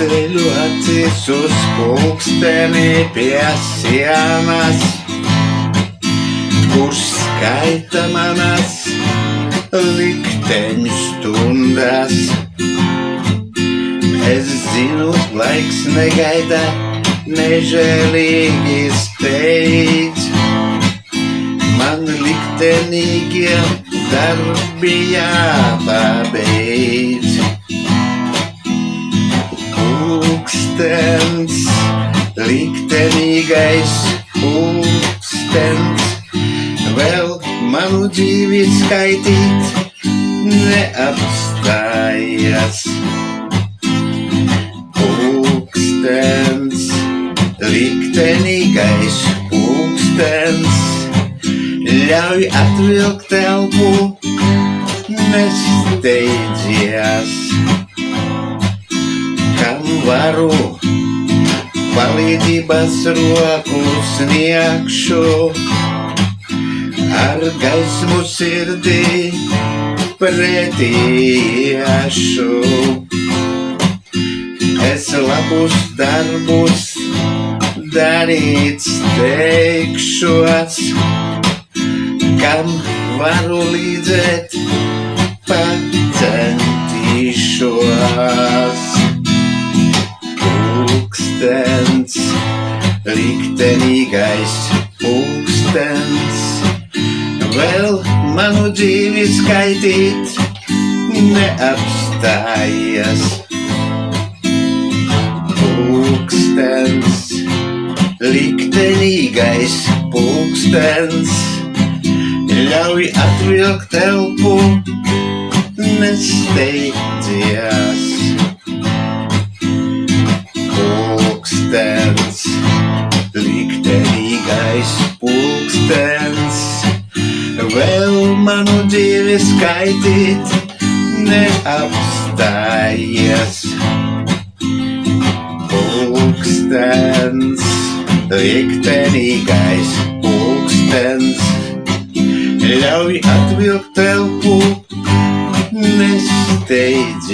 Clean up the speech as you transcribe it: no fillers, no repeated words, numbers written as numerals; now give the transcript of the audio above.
Ceļu acis uz pulksteni pie sienas, kurš skaita manas likteņu stundas. Es zinu, laiks negaida, nežēlīgi steidz. Man liktenīgie darbi jāpabeidz. Pulkstens, liktenīgais pulkstens, vēl manu dzīvi skaitīt neapstājas. Pulkstens, liktenīgais pulkstens, ļauj atvilkt elpu, nesteidzies. Kam varu palīdzības roku sniegšu, ar gaismu sirdī pretī iešu. Es labus darbus darīt steigšos, kam varu līdzēt, pacentīšos. Pulkstens, liktenīgais pulkstens, vēl manu dzīvi skaitīt neapstājas. Pulkstens, liktenīgais pulkstens, ļauj atvilkt elpu, nesteidzies. Pulkstens, liktenīgais pulkstens, vēl manu dzīvi skaitīt neapstājies. Pulkstens, liktenīgais pulkstens, ļauj atvilkt elpu, nesteidzies.